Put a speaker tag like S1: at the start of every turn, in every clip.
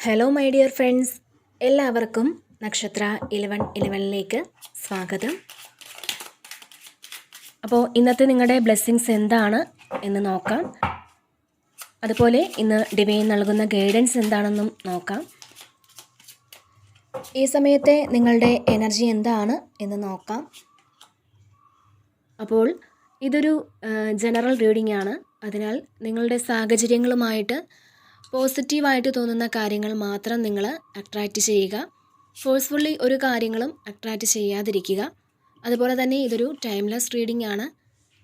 S1: Hello my dear friends, എല്ലാവർക്കും നക്ഷത്ര 1111ലേക്ക് സ്വാഗതം. അപ്പോൾ ഇന്നത്തെ നിങ്ങളുടെ ബ്ലെസ്സിങ്സ് എന്താണ് എന്ന് നോക്കാം. അതുപോലെ ഇന്ന് ഡിവൈൻ നൽകുന്ന ഗൈഡൻസ് എന്താണെന്നും നോക്കാം. ഈ സമയത്തെ നിങ്ങളുടെ എനർജി എന്താണ് എന്ന് നോക്കാം. അപ്പോൾ ഇതൊരു ജനറൽ റീഡിംഗ് ആണ്. അതിനാൽ നിങ്ങളുടെ സാഹചര്യങ്ങളുമായിട്ട് പോസിറ്റീവായിട്ട് തോന്നുന്ന കാര്യങ്ങൾ മാത്രം നിങ്ങൾ അട്രാക്റ്റ് ചെയ്യുക. ഫോഴ്സ്ഫുള്ളി ഒരു കാര്യങ്ങളും അട്രാക്റ്റ് ചെയ്യാതിരിക്കുക. അതുപോലെ തന്നെ ഇതൊരു ടൈംലെസ് റീഡിംഗ് ആണ്.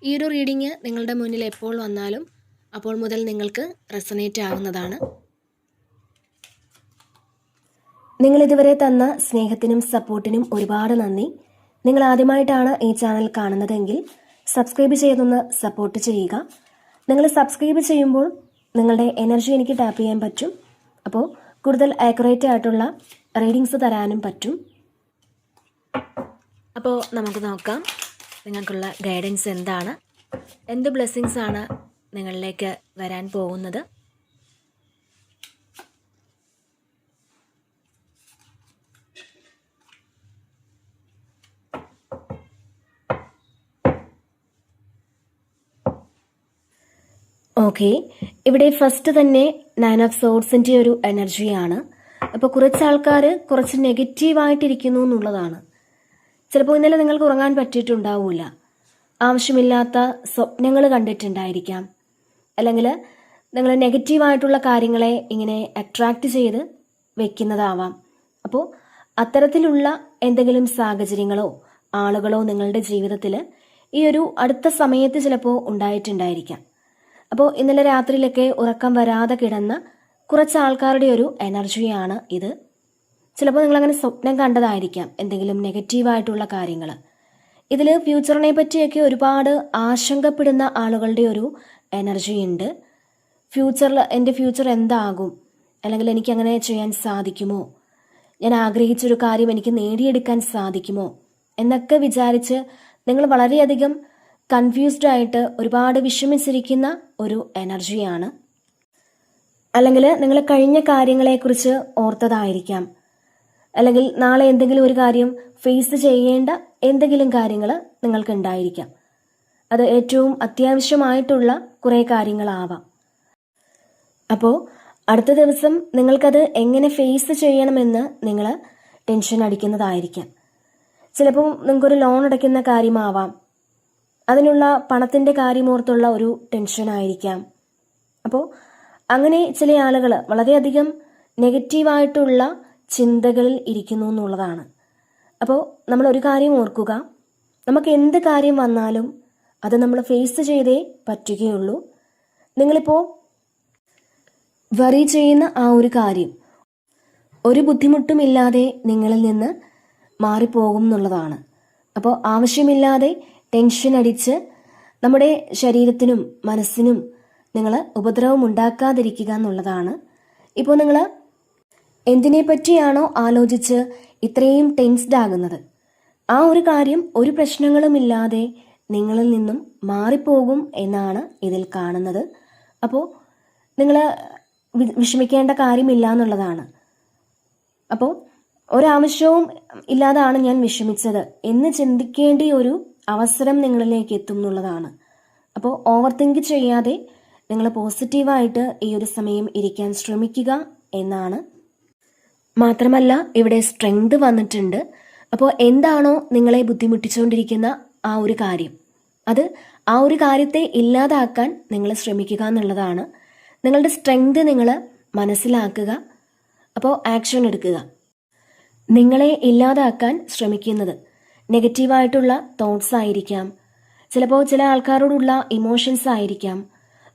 S1: ഈ ഒരു റീഡിംഗ് നിങ്ങളുടെ മുന്നിൽ എപ്പോൾ വന്നാലും അപ്പോൾ മുതൽ നിങ്ങൾക്ക് റെസണേറ്റ് ആവുന്നതാണ്. നിങ്ങളിതുവരെ തന്ന സ്നേഹത്തിനും സപ്പോർട്ടിനും ഒരുപാട് നന്ദി. നിങ്ങൾ ആദ്യമായിട്ടാണ് ഈ ചാനൽ കാണുന്നതെങ്കിൽ സബ്സ്ക്രൈബ് ചെയ്തൊന്ന് സപ്പോർട്ട് ചെയ്യുക. നിങ്ങൾ സബ്സ്ക്രൈബ് ചെയ്യുമ്പോൾ നിങ്ങളുടെ എനർജി എനിക്ക് ടാപ്പ് ചെയ്യാൻ പറ്റും. അപ്പോൾ കൂടുതൽ ആക്യുറേറ്റ് ആയിട്ടുള്ള റീഡിങ്സ് തരാനും പറ്റും. അപ്പോൾ നമുക്ക് നോക്കാം നിങ്ങൾക്കുള്ള ഗൈഡൻസ് എന്താണ്, എന്ത് ബ്ലെസ്സിങ്സ് ആണ് നിങ്ങളിലേക്ക് വരാൻ പോകുന്നത്. ഓക്കെ, ഇവിടെ ഫസ്റ്റ് തന്നെ 9 ഓഫ് സോർഡ്സിൻ്റെ ഒരു എനർജിയാണ്. അപ്പോൾ കുറച്ച് ആൾക്കാർ കുറച്ച് നെഗറ്റീവായിട്ടിരിക്കുന്നു എന്നുള്ളതാണ്. ചിലപ്പോൾ ഇന്നലെ നിങ്ങൾക്ക് ഉറങ്ങാൻ പറ്റിയിട്ടുണ്ടാവില്ല. ആവശ്യമില്ലാത്ത സ്വപ്നങ്ങൾ കണ്ടിട്ടുണ്ടായിരിക്കാം. അല്ലെങ്കിൽ നിങ്ങൾ നെഗറ്റീവായിട്ടുള്ള കാര്യങ്ങളെ ഇങ്ങനെ അട്രാക്റ്റ് ചെയ്ത് വെക്കുന്നതാവാം. അപ്പോൾ അത്തരത്തിലുള്ള എന്തെങ്കിലും സാഹചര്യങ്ങളോ ആളുകളോ നിങ്ങളുടെ ജീവിതത്തിൽ ഈ ഒരു അടുത്ത സമയത്ത് ചിലപ്പോൾ ഉണ്ടായിട്ടുണ്ടായിരിക്കാം. അപ്പോൾ ഇന്നലെ രാത്രിയിലൊക്കെ ഉറക്കം വരാതെ കിടന്ന കുറച്ച് ആൾക്കാരുടെ ഒരു എനർജിയാണ് ഇത്. ചിലപ്പോൾ നിങ്ങളങ്ങനെ സ്വപ്നം കണ്ടതായിരിക്കാം എന്തെങ്കിലും നെഗറ്റീവായിട്ടുള്ള കാര്യങ്ങൾ. ഇതിൽ ഫ്യൂച്ചറിനെ പറ്റിയൊക്കെ ഒരുപാട് ആശങ്കപ്പെടുന്ന ആളുകളുടെ ഒരു എനർജി ഉണ്ട്. ഫ്യൂച്ചറിൽ എൻ്റെ ഫ്യൂച്ചർ എന്താകും, അല്ലെങ്കിൽ എനിക്കങ്ങനെ ചെയ്യാൻ സാധിക്കുമോ, ഞാൻ ആഗ്രഹിച്ചൊരു കാര്യം എനിക്ക് നേടിയെടുക്കാൻ സാധിക്കുമോ എന്നൊക്കെ വിചാരിച്ച് നിങ്ങൾ വളരെയധികം കൺഫ്യൂസ്ഡ് ആയിട്ട് ഒരുപാട് വിഷമിച്ചിരിക്കുന്ന ഒരു എനർജിയാണ്. അല്ലെങ്കിൽ നിങ്ങൾ കഴിഞ്ഞ കാര്യങ്ങളെക്കുറിച്ച് ഓർത്തതായിരിക്കാം. അല്ലെങ്കിൽ നാളെ എന്തെങ്കിലും ഒരു കാര്യം ഫേസ് ചെയ്യേണ്ട എന്തെങ്കിലും കാര്യങ്ങൾ നിങ്ങൾക്ക് ഉണ്ടായിരിക്കാം. അത് ഏറ്റവും അത്യാവശ്യമായിട്ടുള്ള കുറേ കാര്യങ്ങളാവാം. അപ്പോൾ അടുത്ത ദിവസം നിങ്ങൾക്കത് എങ്ങനെ ഫേസ് ചെയ്യണമെന്ന് നിങ്ങൾ ടെൻഷൻ അടിക്കുന്നതായിരിക്കാം. ചിലപ്പോൾ നിങ്ങൾക്കൊരു ലോൺ അടയ്ക്കുന്ന കാര്യമാവാം. അതിനുള്ള പണത്തിൻ്റെ കാര്യമോർത്തുള്ള ഒരു ടെൻഷനായിരിക്കാം. അപ്പോൾ അങ്ങനെ ചില ആളുകൾ വളരെയധികം നെഗറ്റീവായിട്ടുള്ള ചിന്തകളിൽ ഇരിക്കുന്നു എന്നുള്ളതാണ്. അപ്പോൾ നമ്മൾ ഒരു കാര്യം ഓർക്കുക, നമുക്ക് എന്ത് കാര്യം വന്നാലും അത് നമ്മൾ ഫേസ് ചെയ്തേ പറ്റുകയുള്ളൂ. നിങ്ങളിപ്പോൾ വറി ചെയ്യുന്ന ആ ഒരു കാര്യം ഒരു ബുദ്ധിമുട്ടുമില്ലാതെ നിങ്ങളിൽ നിന്ന് മാറിപ്പോകും എന്നുള്ളതാണ്. അപ്പോൾ ആവശ്യമില്ലാതെ ടെൻഷൻ അടിച്ച് നമ്മുടെ ശരീരത്തിനും മനസ്സിനും നിങ്ങൾ ഉപദ്രവം ഉണ്ടാക്കാതിരിക്കുക എന്നുള്ളതാണ്. ഇപ്പോൾ നിങ്ങൾ എന്തിനെ പറ്റിയാണോ ആലോചിച്ച് ഇത്രയും ടെൻസ്ഡ് ആകുന്നത്, ആ ഒരു കാര്യം ഒരു പ്രശ്നങ്ങളുമില്ലാതെ നിങ്ങളിൽ നിന്നും മാറിപ്പോകും എന്നാണ് ഇതിൽ കാണുന്നത്. അപ്പോൾ നിങ്ങൾ വിഷമിക്കേണ്ട കാര്യമില്ല എന്നുള്ളതാണ്. അപ്പോൾ ഒരാവശ്യവും ഇല്ലാതാണ് ഞാൻ വിഷമിച്ചത് എന്ന് ചിന്തിക്കേണ്ട ഒരു അവസരം നിങ്ങളിലേക്ക് എത്തും എന്നുള്ളതാണ്. അപ്പോൾ ഓവർ തിങ്ക് ചെയ്യാതെ നിങ്ങൾ പോസിറ്റീവായിട്ട് ഈ ഒരു സമയം ഇരിക്കാൻ ശ്രമിക്കുക എന്നാണ്. മാത്രമല്ല ഇവിടെ സ്ട്രെങ്ത് വന്നിട്ടുണ്ട്. അപ്പോൾ എന്താണോ നിങ്ങളെ ബുദ്ധിമുട്ടിച്ചുകൊണ്ടിരിക്കുന്ന ആ ഒരു കാര്യം, അത് ആ ഒരു കാര്യത്തെ ഇല്ലാതാക്കാൻ നിങ്ങൾ ശ്രമിക്കുക എന്നുള്ളതാണ്. നിങ്ങളുടെ സ്ട്രെങ്ത് നിങ്ങൾ മനസ്സിലാക്കുക. അപ്പോൾ ആക്ഷൻ എടുക്കുക. നിങ്ങളെ ഇല്ലാതാക്കാൻ ശ്രമിക്കുന്നത് നെഗറ്റീവായിട്ടുള്ള തോട്ട്സ് ആയിരിക്കാം. ചിലപ്പോൾ ചില ആൾക്കാരോടുള്ള ഇമോഷൻസ് ആയിരിക്കാം.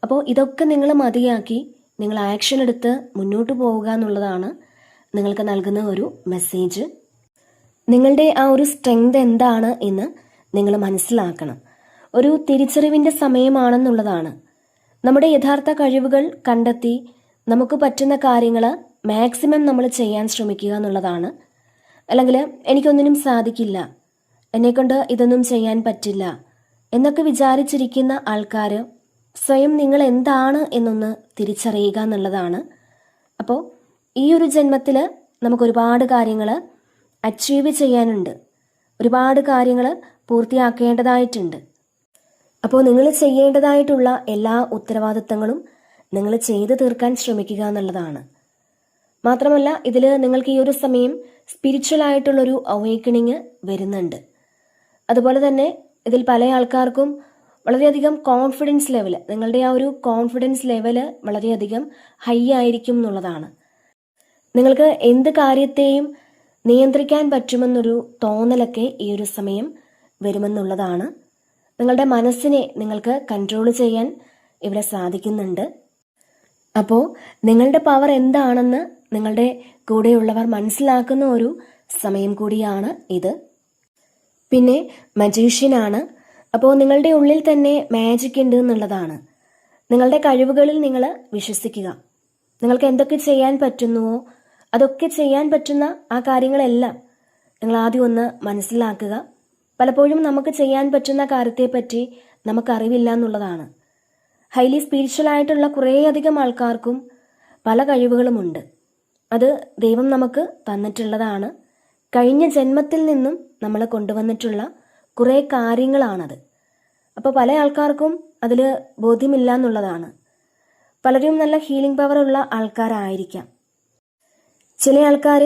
S1: അപ്പോൾ ഇതൊക്കെ നിങ്ങൾ മതിയാക്കി നിങ്ങൾ ആക്ഷൻ എടുത്ത് മുന്നോട്ട് പോവുക എന്നുള്ളതാണ് നിങ്ങൾക്ക് നൽകുന്ന ഒരു മെസ്സേജ്. നിങ്ങളുടെ ആ ഒരു സ്ട്രെങ്ത് എന്താണ് എന്ന് നിങ്ങൾ മനസ്സിലാക്കണം. ഒരു തിരിച്ചറിവിൻ്റെ സമയമാണെന്നുള്ളതാണ്. നമ്മുടെ യഥാർത്ഥ കഴിവുകൾ കണ്ടെത്തി നമുക്ക് പറ്റുന്ന കാര്യങ്ങൾ മാക്സിമം നമ്മൾ ചെയ്യാൻ ശ്രമിക്കുക എന്നുള്ളതാണ്. അല്ലെങ്കിൽ എനിക്കൊന്നിനും സാധിക്കില്ല, എന്നെക്കൊണ്ട് ഇതൊന്നും ചെയ്യാൻ പറ്റില്ല എന്നൊക്കെ വിചാരിച്ചിരിക്കുന്ന ആൾക്കാർ സ്വയം നിങ്ങൾ എന്താണ് എന്നൊന്ന് തിരിച്ചറിയുക എന്നുള്ളതാണ്. അപ്പോൾ ഈ ഒരു ജന്മത്തിൽ നമുക്ക് ഒരുപാട് കാര്യങ്ങൾ അച്ചീവ് ചെയ്യാനുണ്ട്, ഒരുപാട് കാര്യങ്ങൾ പൂർത്തിയാക്കേണ്ടതായിട്ടുണ്ട്. അപ്പോൾ നിങ്ങൾ ചെയ്യേണ്ടതായിട്ടുള്ള എല്ലാ ഉത്തരവാദിത്തങ്ങളും നിങ്ങൾ ചെയ്തു തീർക്കാൻ ശ്രമിക്കുക എന്നുള്ളതാണ്. മാത്രമല്ല ഇതിൽ നിങ്ങൾക്ക് ഈ ഒരു സമയം സ്പിരിച്വൽ ആയിട്ടുള്ളൊരു അവേക്കണിങ് വരുന്നുണ്ട്. അതുപോലെ തന്നെ ഇതിൽ പല ആൾക്കാർക്കും വളരെയധികം കോൺഫിഡൻസ് ലെവൽ, നിങ്ങളുടെ ആ ഒരു കോൺഫിഡൻസ് ലെവൽ വളരെയധികം ഹൈ ആയിരിക്കും എന്നുള്ളതാണ്. നിങ്ങൾക്ക് എന്ത് കാര്യത്തെയും നിയന്ത്രിക്കാൻ പറ്റുമെന്നൊരു തോന്നലൊക്കെ ഈ ഒരു സമയം വരുമെന്നുള്ളതാണ്. നിങ്ങളുടെ മനസ്സിനെ നിങ്ങൾക്ക് കൺട്രോൾ ചെയ്യാൻ ഇവിടെ സാധിക്കുന്നുണ്ട്. അപ്പോൾ നിങ്ങളുടെ പവർ എന്താണെന്ന് നിങ്ങളുടെ കൂടെയുള്ളവർ മനസ്സിലാക്കുന്ന ഒരു സമയം കൂടിയാണ് ഇത്. പിന്നെ മജീഷ്യനാണ്. അപ്പോൾ നിങ്ങളുടെ ഉള്ളിൽ തന്നെ മാജിക് ഉണ്ട് എന്നുള്ളതാണ്. നിങ്ങളുടെ കഴിവുകളിൽ നിങ്ങൾ വിശ്വസിക്കുക. നിങ്ങൾക്ക് എന്തൊക്കെ ചെയ്യാൻ പറ്റുന്നുവോ അതൊക്കെ ചെയ്യാൻ പറ്റുന്ന ആ കാര്യങ്ങളെല്ലാം നിങ്ങൾ ആദ്യം ഒന്ന് മനസ്സിലാക്കുക. പലപ്പോഴും നമുക്ക് ചെയ്യാൻ പറ്റുന്ന കാര്യത്തെപ്പറ്റി നമുക്കറിവില്ല എന്നുള്ളതാണ്. ഹൈലി സ്പിരിച്വൽ ആയിട്ടുള്ള കുറേയധികം ആൾക്കാർക്കും പല കഴിവുകളുമുണ്ട്. അത് ദൈവം നമുക്ക് തന്നിട്ടുള്ളതാണ്. കഴിഞ്ഞ ജന്മത്തിൽ നിന്നും നമ്മൾ കൊണ്ടുവന്നിട്ടുള്ള കുറേ കാര്യങ്ങളാണത്. അപ്പോൾ പല ആൾക്കാർക്കും അതിൽ ബോധ്യമില്ല എന്നുള്ളതാണ്. പലരും നല്ല ഹീലിംഗ് പവറുള്ള ആൾക്കാരായിരിക്കാം. ചില ആൾക്കാർ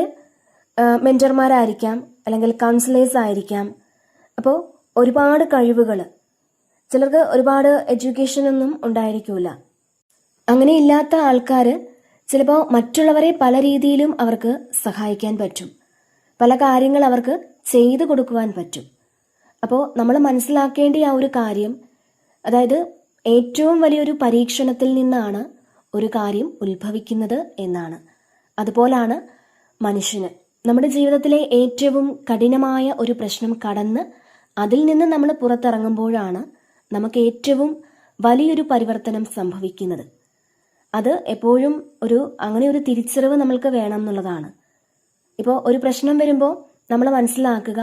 S1: മെൻറ്റർമാരായിരിക്കാം, അല്ലെങ്കിൽ കൗൺസിലേഴ്സ് ആയിരിക്കാം. അപ്പോൾ ഒരുപാട് കഴിവുകൾ, ചിലർക്ക് ഒരുപാട് എഡ്യൂക്കേഷനൊന്നും ഉണ്ടായിരിക്കില്ല. അങ്ങനെ ഇല്ലാത്ത ആൾക്കാർ ചിലപ്പോൾ മറ്റുള്ളവരെ പല രീതിയിലും അവർക്ക് സഹായിക്കാൻ പറ്റും, പല കാര്യങ്ങൾ അവർക്ക് ചെയ്തു കൊടുക്കുവാൻ പറ്റും. അപ്പോൾ നമ്മൾ മനസ്സിലാക്കേണ്ട ആ ഒരു കാര്യം, അതായത് ഏറ്റവും വലിയൊരു പരീക്ഷണത്തിൽ നിന്നാണ് ഒരു കാര്യം ഉത്ഭവിക്കുന്നത് എന്നാണ്. അതുപോലാണ് മനുഷ്യന് നമ്മുടെ ജീവിതത്തിലെ ഏറ്റവും കഠിനമായ ഒരു പ്രശ്നം കടന്ന് അതിൽ നിന്ന് നമ്മൾ പുറത്തിറങ്ങുമ്പോഴാണ് നമുക്ക് ഏറ്റവും വലിയൊരു പരിവർത്തനം സംഭവിക്കുന്നത്. അത് എപ്പോഴും അങ്ങനെ ഒരു തിരിച്ചറിവ് നമ്മൾക്ക് വേണം എന്നുള്ളതാണ്. ഇപ്പോൾ ഒരു പ്രശ്നം വരുമ്പോൾ നമ്മൾ മനസ്സിലാക്കുക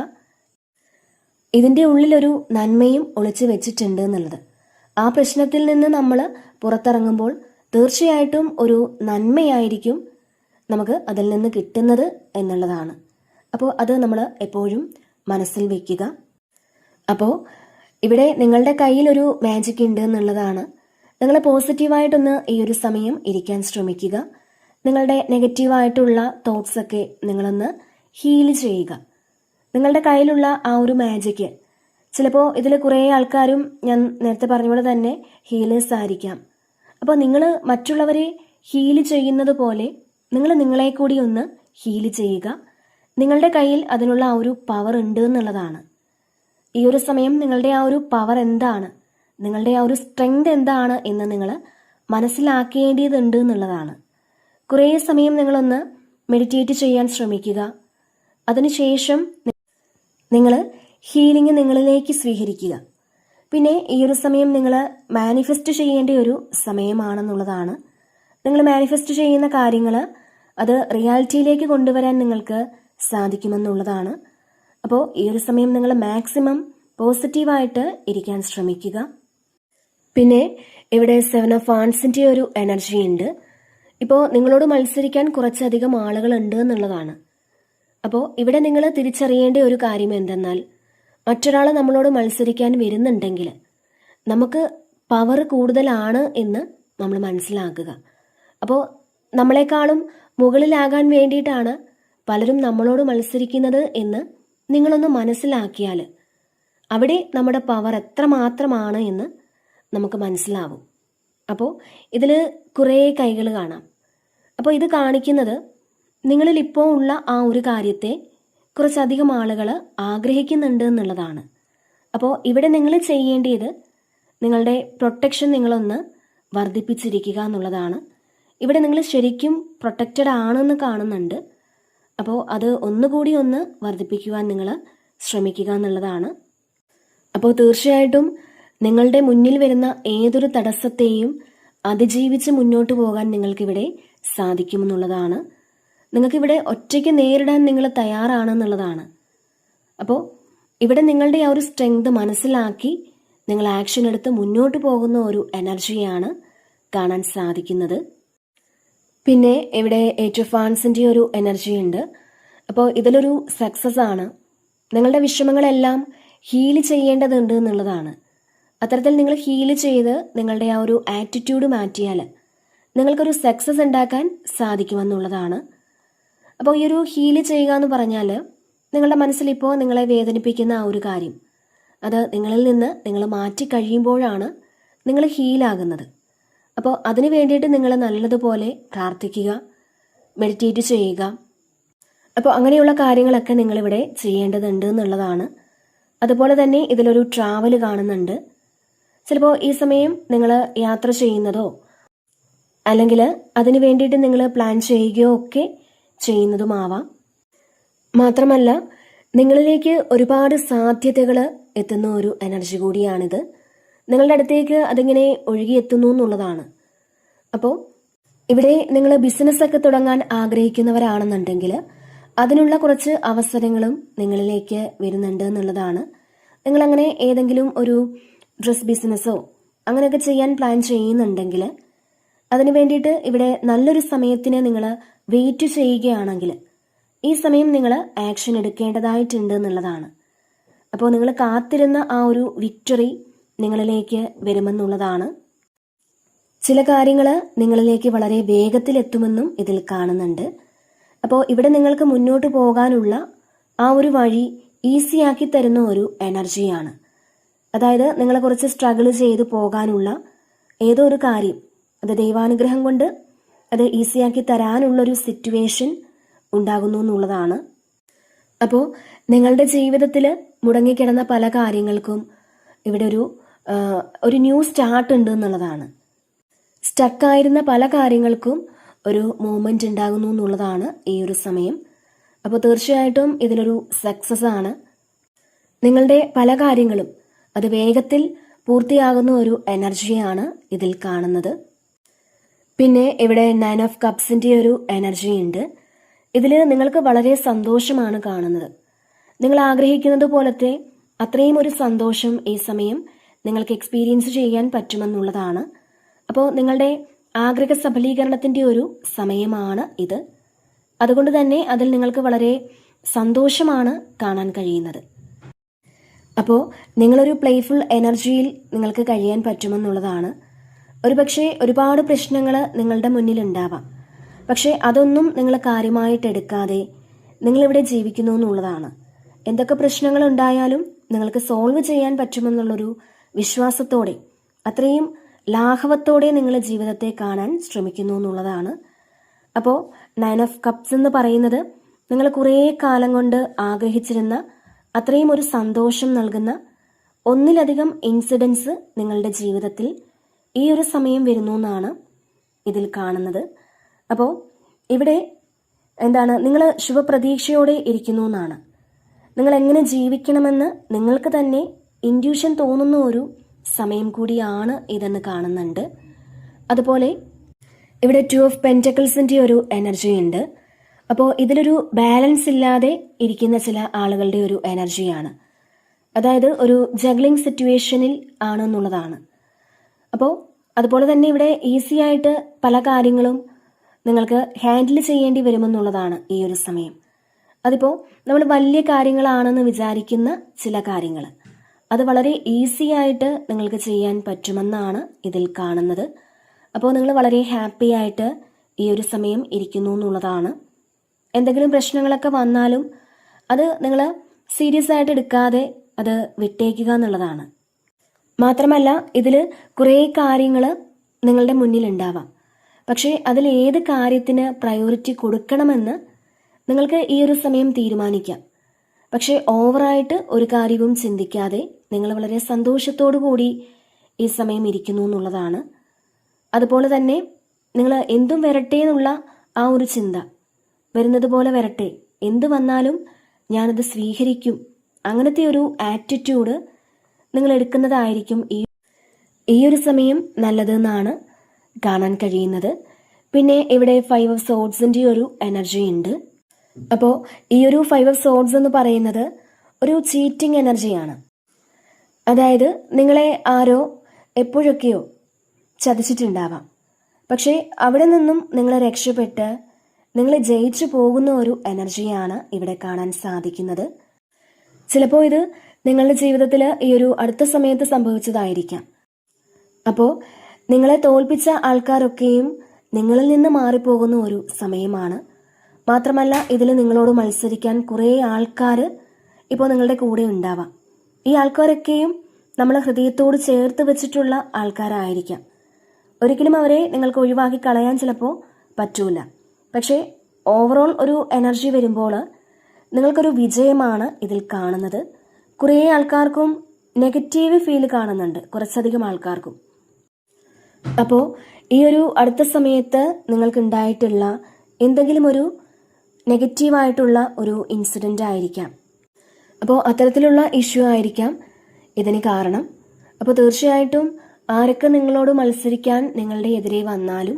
S1: ഇതിൻ്റെ ഉള്ളിലൊരു നന്മയും ഒളിച്ചു വെച്ചിട്ടുണ്ട് എന്നുള്ളത്. ആ പ്രശ്നത്തിൽ നിന്ന് നമ്മൾ പുറത്തിറങ്ങുമ്പോൾ തീർച്ചയായിട്ടും ഒരു നന്മയായിരിക്കും നമുക്ക് അതിൽ നിന്ന് കിട്ടുന്നത് എന്നുള്ളതാണ്. അപ്പോൾ അത് നമ്മൾ എപ്പോഴും മനസ്സിൽ വയ്ക്കുക. അപ്പോൾ ഇവിടെ നിങ്ങളുടെ കയ്യിലൊരു മാജിക് ഉണ്ട് എന്നുള്ളതാണ്. നിങ്ങൾ പോസിറ്റീവായിട്ടൊന്ന് ഈ ഒരു സമയം ഇരിക്കാൻ ശ്രമിക്കുക. നിങ്ങളുടെ നെഗറ്റീവായിട്ടുള്ള തോട്ട്സൊക്കെ നിങ്ങളൊന്ന് ഹീൽ ചെയ്യുക. നിങ്ങളുടെ കയ്യിലുള്ള ആ ഒരു മാജിക്, ചിലപ്പോൾ ഇതിൽ കുറേ ആൾക്കാരും ഞാൻ നേരത്തെ പറഞ്ഞ പോലെ തന്നെ ഹീലേഴ്സ് ആയിരിക്കാം. അപ്പോൾ നിങ്ങൾ മറ്റുള്ളവരെ ഹീൽ ചെയ്യുന്നത് പോലെ നിങ്ങൾ നിങ്ങളെ കൂടി ഒന്ന് ഹീൽ ചെയ്യുക. നിങ്ങളുടെ കയ്യിൽ അതിനുള്ള ആ ഒരു പവർ ഉണ്ട് എന്നുള്ളതാണ്. ഈ ഒരു സമയം നിങ്ങളുടെ ആ ഒരു പവർ എന്താണ്, നിങ്ങളുടെ ആ ഒരു സ്ട്രെങ്ത് എന്താണ് എന്ന് നിങ്ങൾ മനസ്സിലാക്കേണ്ടതുണ്ട് എന്നുള്ളതാണ്. കുറേ സമയം നിങ്ങളൊന്ന് മെഡിറ്റേറ്റ് ചെയ്യാൻ ശ്രമിക്കുക. അതിനുശേഷം നിങ്ങൾ ഹീലിംഗ് നിങ്ങളിലേക്ക് സ്വീകരിക്കുക. പിന്നെ ഈ ഒരു സമയം നിങ്ങൾ മാനിഫെസ്റ്റ് ചെയ്യേണ്ട ഒരു സമയമാണെന്നുള്ളതാണ്. നിങ്ങൾ മാനിഫെസ്റ്റ് ചെയ്യുന്ന കാര്യങ്ങൾ അത് റിയാലിറ്റിയിലേക്ക് കൊണ്ടുവരാൻ നിങ്ങൾക്ക് സാധിക്കുമെന്നുള്ളതാണ്. അപ്പോൾ ഈ ഒരു സമയം നിങ്ങൾ മാക്സിമം പോസിറ്റീവായിട്ട് ഇരിക്കാൻ ശ്രമിക്കുക. പിന്നെ ഇവിടെ 7 ഓഫ് വാൻസിൻ്റെ ഒരു എനർജി ഉണ്ട്. ഇപ്പോൾ നിങ്ങളോട് മത്സരിക്കാൻ കുറച്ചധികം ആളുകളുണ്ട് എന്നുള്ളതാണ്. അപ്പോൾ ഇവിടെ നിങ്ങൾ തിരിച്ചറിയേണ്ട ഒരു കാര്യം എന്തെന്നാൽ, മറ്റൊരാൾ നമ്മളോട് മത്സരിക്കാൻ വരുന്നുണ്ടെങ്കിൽ നമുക്ക് പവർ കൂടുതലാണ് എന്ന് നമ്മൾ മനസ്സിലാക്കുക. അപ്പോൾ നമ്മളെക്കാളും മുകളിലാകാൻ വേണ്ടിയിട്ടാണ് പലരും നമ്മളോട് മത്സരിക്കുന്നത് എന്ന് നിങ്ങളൊന്ന് മനസ്സിലാക്കിയാൽ അവിടെ നമ്മുടെ പവർ എത്രമാത്രമാണ് എന്ന് നമുക്ക് മനസ്സിലാവും. അപ്പോൾ ഇതിൽ കുറേ കൈകൾ കാണാം. അപ്പോൾ ഇത് കാണിക്കുന്നത് നിങ്ങളിൽ ഇപ്പോൾ ഉള്ള ആ ഒരു കാര്യത്തെ കുറച്ചധികം ആളുകൾ ആഗ്രഹിക്കുന്നുണ്ട് എന്നുള്ളതാണ്. അപ്പോൾ ഇവിടെ നിങ്ങൾ ചെയ്യേണ്ടത് നിങ്ങളുടെ പ്രൊട്ടക്ഷൻ നിങ്ങളൊന്ന് വർദ്ധിപ്പിച്ചിരിക്കുക എന്നുള്ളതാണ്. ഇവിടെ നിങ്ങൾ ശരിക്കും പ്രൊട്ടക്റ്റഡ് ആണെന്ന് കാണുന്നുണ്ട്. അപ്പോൾ അത് ഒന്നുകൂടി ഒന്ന് വർദ്ധിപ്പിക്കുവാൻ നിങ്ങൾ ശ്രമിക്കുക എന്നുള്ളതാണ്. അപ്പോൾ തീർച്ചയായിട്ടും നിങ്ങളുടെ മുന്നിൽ വരുന്ന ഏതൊരു തടസ്സത്തെയും അതിജീവിച്ച് മുന്നോട്ട് പോകാൻ നിങ്ങൾക്കിവിടെ സാധിക്കുമെന്നുള്ളതാണ്. നിങ്ങൾക്കിവിടെ ഒറ്റയ്ക്ക് നേരിടാൻ നിങ്ങൾ തയ്യാറാണെന്നുള്ളതാണ്. അപ്പോൾ ഇവിടെ നിങ്ങളുടെ ആ ഒരു സ്ട്രെങ്ത് മനസ്സിലാക്കി നിങ്ങൾ ആക്ഷൻ എടുത്ത് മുന്നോട്ട് പോകുന്ന ഒരു എനർജിയാണ് കാണാൻ സാധിക്കുന്നത്. പിന്നെ ഇവിടെ ഏജ് ഓഫ് വാൻസിൻ്റെ ഒരു എനർജി ഉണ്ട്. അപ്പോൾ ഇതിലൊരു സക്സസ് ആണ്. നിങ്ങളുടെ വിഷമങ്ങളെല്ലാം ഹീൽ ചെയ്യേണ്ടതുണ്ട് എന്നുള്ളതാണ്. അത്തരത്തിൽ നിങ്ങൾ ഹീൽ ചെയ്ത് നിങ്ങളുടെ ആ ഒരു ആറ്റിറ്റ്യൂഡ് മാറ്റിയാൽ നിങ്ങൾക്കൊരു സക്സസ് ഉണ്ടാക്കാൻ സാധിക്കുമെന്നുള്ളതാണ്. അപ്പോൾ ഈ ഒരു ഹീൽ ചെയ്യുക എന്ന് പറഞ്ഞാൽ നിങ്ങളുടെ മനസ്സിലിപ്പോൾ നിങ്ങളെ വേദനിപ്പിക്കുന്ന ആ ഒരു കാര്യം അത് നിങ്ങളിൽ നിന്ന് നിങ്ങൾ മാറ്റി കഴിയുമ്പോഴാണ് നിങ്ങൾ ഹീലാകുന്നത്. അപ്പോൾ അതിന് വേണ്ടിയിട്ട് നിങ്ങൾ നല്ലതുപോലെ പ്രാർത്ഥിക്കുക, മെഡിറ്റേറ്റ് ചെയ്യുക. അപ്പോൾ അങ്ങനെയുള്ള കാര്യങ്ങളൊക്കെ നിങ്ങളിവിടെ ചെയ്യേണ്ടതുണ്ട് എന്നുള്ളതാണ്. അതുപോലെ തന്നെ ഇതിലൊരു ട്രാവൽ കാണുന്നുണ്ട്. ചിലപ്പോൾ ഈ സമയം നിങ്ങൾ യാത്ര ചെയ്യുന്നതോ അല്ലെങ്കിൽ അതിന് വേണ്ടിയിട്ട് നിങ്ങൾ പ്ലാൻ ചെയ്യുകയോ ഒക്കെ ചെയ്യുന്നതുമാവാം. മാത്രമല്ല നിങ്ങളിലേക്ക് ഒരുപാട് സാധ്യതകൾ എത്തുന്ന ഒരു എനർജി കൂടിയാണിത്. നിങ്ങളുടെ അടുത്തേക്ക് അതിങ്ങനെ ഒഴുകിയെത്തുന്നു എന്നുള്ളതാണ്. അപ്പോൾ ഇവിടെ നിങ്ങൾ ബിസിനസ്സൊക്കെ തുടങ്ങാൻ ആഗ്രഹിക്കുന്നവരാണെന്നുണ്ടെങ്കിൽ അതിനുള്ള കുറച്ച് അവസരങ്ങളും നിങ്ങളിലേക്ക് വരുന്നുണ്ട് എന്നുള്ളതാണ്. നിങ്ങളങ്ങനെ ഏതെങ്കിലും ഒരു ഡ്രസ് ബിസിനസ്സോ അങ്ങനെയൊക്കെ ചെയ്യാൻ പ്ലാൻ ചെയ്യുന്നുണ്ടെങ്കിൽ അതിന് വേണ്ടിയിട്ട് ഇവിടെ നല്ലൊരു സമയത്തിന് നിങ്ങൾ വെയിറ്റ് ചെയ്യുകയാണെങ്കിൽ ഈ സമയം നിങ്ങൾ ആക്ഷൻ എടുക്കേണ്ടതായിട്ടുണ്ട് എന്നുള്ളതാണ്. അപ്പോൾ നിങ്ങൾ കാത്തിരുന്ന ആ ഒരു വിക്ടറി നിങ്ങളിലേക്ക് വരുമെന്നുള്ളതാണ്. ചില കാര്യങ്ങൾ നിങ്ങളിലേക്ക് വളരെ വേഗത്തിലെത്തുമെന്നും ഇതിൽ കാണുന്നുണ്ട്. അപ്പോൾ ഇവിടെ നിങ്ങൾക്ക് മുന്നോട്ട് പോകാനുള്ള ആ ഒരു വഴി ഈസിയാക്കി തരുന്ന ഒരു എനർജിയാണ്. അതായത് നിങ്ങളെ കുറച്ച് സ്ട്രഗിൾ ചെയ്ത് പോകാനുള്ള ഏതോ ഒരു കാര്യം അത് ദൈവാനുഗ്രഹം കൊണ്ട് അത് ഈസിയാക്കി തരാനുള്ളൊരു സിറ്റുവേഷൻ ഉണ്ടാകുന്നു എന്നുള്ളതാണ്. അപ്പോൾ നിങ്ങളുടെ ജീവിതത്തിൽ മുടങ്ങിക്കിടന്ന പല കാര്യങ്ങൾക്കും ഇവിടെ ഒരു ന്യൂ സ്റ്റാർട്ട് ഉണ്ട് എന്നുള്ളതാണ്. സ്റ്റക്കായിരുന്ന പല കാര്യങ്ങൾക്കും ഒരു മൂവ്മെന്റ് ഉണ്ടാകുന്നു എന്നുള്ളതാണ് ഈ ഒരു സമയം. അപ്പോൾ തീർച്ചയായിട്ടും ഇതിലൊരു സക്സസ് ആണ്. നിങ്ങളുടെ പല കാര്യങ്ങളും അത് വേഗത്തിൽ പൂർത്തിയാകുന്ന ഒരു എനർജിയാണ് ഇതിൽ കാണുന്നത്. പിന്നെ ഇവിടെ 9 ഓഫ് കപ്സിൻ്റെ ഒരു എനർജി ഉണ്ട്. ഇതിൽ നിങ്ങൾക്ക് വളരെ സന്തോഷമാണ് കാണുന്നത്. നിങ്ങൾ ആഗ്രഹിക്കുന്നത് പോലത്തെ അത്രയും ഒരു സന്തോഷം ഈ സമയം നിങ്ങൾക്ക് എക്സ്പീരിയൻസ് ചെയ്യാൻ പറ്റുമെന്നുള്ളതാണ്. അപ്പോൾ നിങ്ങളുടെ ആഗ്രഹ സഫലീകരണത്തിൻ്റെ ഒരു സമയമാണ് ഇത്. അതുകൊണ്ട് തന്നെ അതിൽ നിങ്ങൾക്ക് വളരെ സന്തോഷമാണ് കാണാൻ കഴിയുന്നത്. അപ്പോൾ നിങ്ങളൊരു പ്ലേഫുൾ എനർജിയിൽ നിങ്ങൾക്ക് കഴിയാൻ പറ്റുമെന്നുള്ളതാണ്. ഒരുപക്ഷെ ഒരുപാട് പ്രശ്നങ്ങൾ നിങ്ങളുടെ മുന്നിലുണ്ടാവാം, പക്ഷേ അതൊന്നും നിങ്ങൾ കാര്യമായിട്ട് എടുക്കാതെ നിങ്ങളിവിടെ ജീവിക്കുന്നു എന്നുള്ളതാണ്. എന്തൊക്കെ പ്രശ്നങ്ങൾ ഉണ്ടായാലും നിങ്ങൾക്ക് സോൾവ് ചെയ്യാൻ പറ്റുമെന്നുള്ളൊരു വിശ്വാസത്തോടെ അത്രയും ലാഘവത്തോടെ നിങ്ങൾ ജീവിതത്തെ കാണാൻ ശ്രമിക്കുന്നു എന്നുള്ളതാണ്. അപ്പോൾ 9 ഓഫ് കപ്സ് എന്ന് പറയുന്നത് നിങ്ങൾ കുറേ കാലം കൊണ്ട് ആഗ്രഹിച്ചിരുന്ന അത്രയും ഒരു സന്തോഷം നൽകുന്ന ഒന്നിലധികം ഇൻസിഡൻസ് നിങ്ങളുടെ ജീവിതത്തിൽ ഈ ഒരു സമയം വരുന്നു എന്നാണ് ഇതിൽ കാണുന്നത്. അപ്പോൾ ഇവിടെ നിങ്ങൾ ശുഭപ്രതീക്ഷയോടെ ഇരിക്കുന്നു എന്നാണ്. നിങ്ങൾ എങ്ങനെ ജീവിക്കണമെന്ന് നിങ്ങൾക്ക് തന്നെ ഇൻഡ്യൂഷൻ തോന്നുന്ന ഒരു സമയം കൂടിയാണ് ഇതെന്ന് കാണുന്നുണ്ട്. അതുപോലെ ഇവിടെ 2 ഓഫ് പെൻറ്റക്കിൾസിൻ്റെ ഒരു എനർജി ഉണ്ട്. അപ്പോൾ ഇതിലൊരു ബാലൻസ് ഇല്ലാതെ ഇരിക്കുന്ന ചില ആളുകളുടെ ഒരു എനർജിയാണ്. അതായത് ഒരു ജഗ്ലിംഗ് സിറ്റുവേഷനിൽ ആണെന്നുള്ളതാണ്. അപ്പോൾ അതുപോലെ തന്നെ ഇവിടെ ഈസി ആയിട്ട് പല കാര്യങ്ങളും നിങ്ങൾക്ക് ഹാൻഡിൽ ചെയ്യേണ്ടി വരുമെന്നുള്ളതാണ് ഈ ഒരു സമയം. അതിപ്പോൾ നമ്മൾ വലിയ കാര്യങ്ങളാണെന്ന് വിചാരിക്കുന്ന ചില കാര്യങ്ങൾ അത് വളരെ ഈസി ആയിട്ട് നിങ്ങൾക്ക് ചെയ്യാൻ പറ്റുമെന്നാണ് ഇതിൽ കാണുന്നത്. അപ്പോൾ നിങ്ങൾ വളരെ ഹാപ്പി ആയിട്ട് ഈ ഒരു സമയം ഇരിക്കുന്നു എന്നുള്ളതാണ്. എന്തെങ്കിലും പ്രശ്നങ്ങളൊക്കെ വന്നാലും അത് നിങ്ങൾ സീരിയസ് ആയിട്ട് എടുക്കാതെ അത് വിട്ടേക്കുക എന്നുള്ളതാണ്. മാത്രമല്ല ഇതിൽ കുറേ കാര്യങ്ങൾ നിങ്ങളുടെ മുന്നിലുണ്ടാവാം, പക്ഷേ അതിൽ ഏത് കാര്യത്തിന് പ്രയോറിറ്റി കൊടുക്കണമെന്ന് നിങ്ങൾക്ക് ഈ ഒരു സമയം തീരുമാനിക്കാം. പക്ഷേ ഓവറായിട്ട് ഒരു കാര്യവും ചിന്തിക്കാതെ നിങ്ങൾ വളരെ സന്തോഷത്തോടു കൂടി ഈ സമയം ഇരിക്കുന്നു എന്നുള്ളതാണ്. അതുപോലെ തന്നെ നിങ്ങൾ എന്തും വരട്ടെ എന്നുള്ള ആ ഒരു ചിന്ത, വരുന്നത് പോലെ വരട്ടെ, എന്ത് വന്നാലും ഞാനത് സ്വീകരിക്കും, അങ്ങനത്തെ ഒരു ആറ്റിറ്റ്യൂഡ് നിങ്ങൾ എടുക്കുന്നതായിരിക്കും ഈ ഒരു സമയം നല്ലതെന്നാണ് കാണാൻ കഴിയുന്നത്. പിന്നെ ഇവിടെ 5 ഓഫ് സോഡ്സിൻ്റെ ഒരു എനർജി ഉണ്ട്. അപ്പോൾ ഈ ഒരു 5 ഓഫ് സോഡ്സ് എന്ന് പറയുന്നത് ഒരു ചീറ്റിംഗ് എനർജിയാണ്. അതായത് നിങ്ങളെ ആരോ എപ്പോഴൊക്കെയോ ചതിച്ചിട്ടുണ്ടാവാം, പക്ഷേ അവിടെ നിന്നും നിങ്ങൾ രക്ഷപ്പെട്ട് നിങ്ങൾ ജയിച്ചു പോകുന്ന ഒരു എനർജിയാണ് ഇവിടെ കാണാൻ സാധിക്കുന്നത്. ചിലപ്പോൾ ഇത് നിങ്ങളുടെ ജീവിതത്തിൽ ഈ ഒരു അടുത്ത സമയത്ത് സംഭവിച്ചതായിരിക്കാം. അപ്പോൾ നിങ്ങളെ തോൽപ്പിച്ച ആൾക്കാരൊക്കെയും നിങ്ങളിൽ നിന്ന് മാറിപ്പോകുന്ന ഒരു സമയമാണ്. മാത്രമല്ല ഇതിൽ നിങ്ങളോട് മത്സരിക്കാൻ കുറേ ആൾക്കാർ ഇപ്പോൾ നിങ്ങളുടെ കൂടെ ഉണ്ടാവാം. ഈ ആൾക്കാരൊക്കെയും നമ്മൾ ഹൃദയത്തോട് ചേർത്ത് വെച്ചിട്ടുള്ള ആൾക്കാരായിരിക്കാം. ഒരിക്കലും അവരെ നിങ്ങൾക്ക് ഒഴിവാക്കി കളയാൻ ചിലപ്പോൾ പറ്റൂല. പക്ഷേ ഓവറോൾ ഒരു എനർജി വരുമ്പോൾ നിങ്ങൾക്കൊരു വിജയമാണ് ഇതിൽ കാണുന്നത്. കുറേ ആൾക്കാർക്കും നെഗറ്റീവ് ഫീൽ കാണുന്നുണ്ട്, കുറച്ചധികം ആൾക്കാർക്കും. അപ്പോൾ ഈ ഒരു അടുത്ത സമയത്ത് നിങ്ങൾക്കുണ്ടായിട്ടുള്ള എന്തെങ്കിലും ഒരു നെഗറ്റീവായിട്ടുള്ള ഒരു ഇൻസിഡൻ്റ് ആയിരിക്കാം. അപ്പോൾ അത്തരത്തിലുള്ള ഇഷ്യൂ ആയിരിക്കാം ഇതിന് കാരണം. അപ്പോൾ തീർച്ചയായിട്ടും ആരൊക്കെ നിങ്ങളോട് മത്സരിക്കാൻ നിങ്ങളുടെ എതിരെ വന്നാലും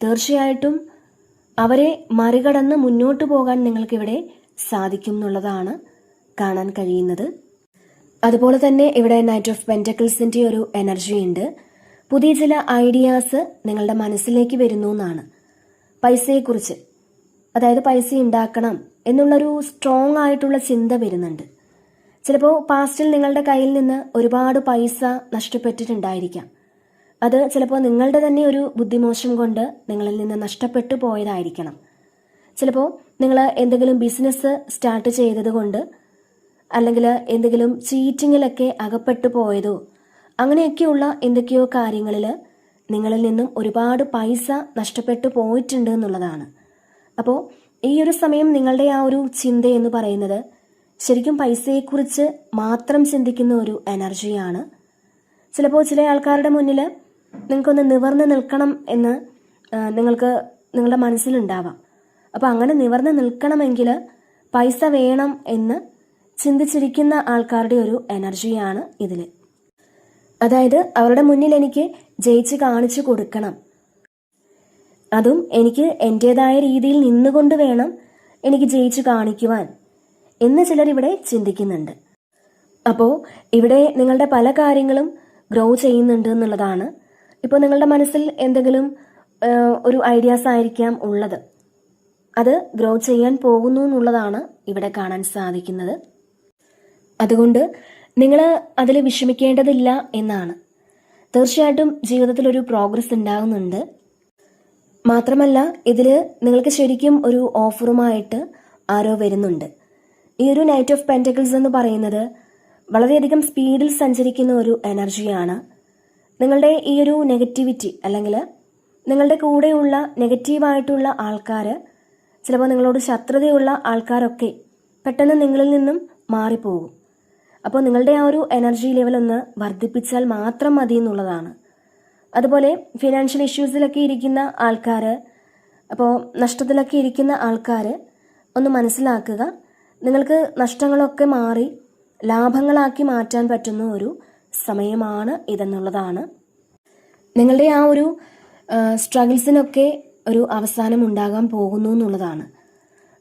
S1: തീർച്ചയായിട്ടും അവരെ മറികടന്ന് മുന്നോട്ട് പോകാൻ നിങ്ങൾക്കിവിടെ സാധിക്കും എന്നുള്ളതാണ് കാണാൻ കഴിയുന്നത്. അതുപോലെ തന്നെ ഇവിടെ നൈറ്റ് ഓഫ് പെന്റക്കിൾസിൻ്റെ ഒരു എനർജി ഉണ്ട്. പുതിയ ചില ഐഡിയാസ് നിങ്ങളുടെ മനസ്സിലേക്ക് വരുന്നു എന്നാണ്. പൈസയെക്കുറിച്ച്, അതായത് പൈസ ഉണ്ടാക്കണം എന്നുള്ളൊരു സ്ട്രോങ് ആയിട്ടുള്ള ചിന്ത വരുന്നുണ്ട്. ചിലപ്പോൾ പാസ്റ്റിൽ നിങ്ങളുടെ കയ്യിൽ നിന്ന് ഒരുപാട് പൈസ നഷ്ടപ്പെട്ടിട്ടുണ്ടായിരിക്കാം. അത് ചിലപ്പോൾ നിങ്ങളുടെ തന്നെ ഒരു ബുദ്ധിമോശം കൊണ്ട് നിങ്ങളിൽ നിന്ന് നഷ്ടപ്പെട്ടു പോയതായിരിക്കണം. ചിലപ്പോൾ നിങ്ങൾ എന്തെങ്കിലും ബിസിനസ് സ്റ്റാർട്ട് ചെയ്തത് കൊണ്ട്, അല്ലെങ്കിൽ എന്തെങ്കിലും ചീറ്റിങ്ങിലൊക്കെ അകപ്പെട്ടു പോയതോ അങ്ങനെയൊക്കെയുള്ള എന്തൊക്കെയോ കാര്യങ്ങളിൽ നിങ്ങളിൽ നിന്നും ഒരുപാട് പൈസ നഷ്ടപ്പെട്ടു പോയിട്ടുണ്ട് എന്നുള്ളതാണ്. അപ്പോൾ ഈ ഒരു സമയം നിങ്ങളുടെ ആ ഒരു ചിന്ത എന്ന് പറയുന്നത് ശരിക്കും പൈസയെക്കുറിച്ച് മാത്രം ചിന്തിക്കുന്ന ഒരു എനർജിയാണ്. ചിലപ്പോൾ ചില ആൾക്കാരുടെ മുന്നിൽ നിങ്ങൾക്കൊന്ന് നിവർന്ന് നിൽക്കണം എന്ന് നിങ്ങളുടെ മനസ്സിലുണ്ടാവാം. അപ്പോൾ അങ്ങനെ നിവർന്ന് നിൽക്കണമെങ്കിൽ പൈസ വേണം എന്ന് ചിന്തിച്ചിരിക്കുന്ന ആൾക്കാരുടെ ഒരു എനർജിയാണ് ഇതിൽ. അതായത് അവരുടെ മുന്നിൽ എനിക്ക് ജയിച്ച് കാണിച്ചു കൊടുക്കണം, അതും എനിക്ക് എൻ്റേതായ രീതിയിൽ നിന്നുകൊണ്ട് വേണം എനിക്ക് ജയിച്ചു കാണിക്കുവാൻ എന്ന് ചിലരിവിടെ ചിന്തിക്കുന്നുണ്ട്. അപ്പോൾ ഇവിടെ നിങ്ങളുടെ പല കാര്യങ്ങളും ഗ്രോ ചെയ്യുന്നുണ്ട് എന്നുള്ളതാണ്. ഇപ്പോൾ നിങ്ങളുടെ മനസ്സിൽ എന്തെങ്കിലും ഒരു ഐഡിയാസ് ആയിരിക്കാം ഉള്ളത്, അത് ഗ്രോ ചെയ്യാൻ പോകുന്നു എന്നുള്ളതാണ് ഇവിടെ കാണാൻ സാധിക്കുന്നത്. അതുകൊണ്ട് നിങ്ങൾ അതിൽ വിഷമിക്കേണ്ടതില്ല എന്നാണ്. തീർച്ചയായിട്ടും ജീവിതത്തിൽ ഒരു പ്രോഗ്രസ് ഉണ്ടാകുന്നുണ്ട്. മാത്രമല്ല ഇതിൽ നിങ്ങൾക്ക് ശരിക്കും ഒരു ഓഫറുമായിട്ട് ആരോ വരുന്നുണ്ട്. ഈ ഒരു നൈറ്റ് ഓഫ് പെന്റക്കിൾസ് എന്ന് പറയുന്നത് വളരെയധികം സ്പീഡിൽ സഞ്ചരിക്കുന്ന ഒരു എനർജിയാണ്. നിങ്ങളുടെ ഈ ഒരു നെഗറ്റിവിറ്റി, അല്ലെങ്കിൽ നിങ്ങളുടെ കൂടെയുള്ള നെഗറ്റീവായിട്ടുള്ള ആൾക്കാർ, ചിലപ്പോൾ നിങ്ങളോട് ശത്രുതയുള്ള ആൾക്കാരൊക്കെ പെട്ടെന്ന് നിങ്ങളിൽ നിന്നും മാറിപ്പോകും. അപ്പോൾ നിങ്ങളുടെ ആ ഒരു എനർജി ലെവൽ ഒന്ന് വർദ്ധിപ്പിച്ചാൽ മാത്രം മതി എന്നുള്ളതാണ്. അതുപോലെ ഫിനാൻഷ്യൽ ഇഷ്യൂസിലൊക്കെ ഇരിക്കുന്ന ആൾക്കാർ, അപ്പോൾ നഷ്ടത്തിലൊക്കെ ഇരിക്കുന്ന ആൾക്കാർ ഒന്ന് മനസ്സിലാക്കുക, നിങ്ങൾക്ക് നഷ്ടങ്ങളൊക്കെ മാറി ലാഭങ്ങളാക്കി മാറ്റാൻ പറ്റുന്ന ഒരു സമയമാണ് ഇതെന്നുള്ളതാണ്. നിങ്ങളുടെ ആ ഒരു സ്ട്രഗിൾസിനൊക്കെ ഒരു അവസാനം ഉണ്ടാകാൻ പോകുന്നു എന്നുള്ളതാണ്.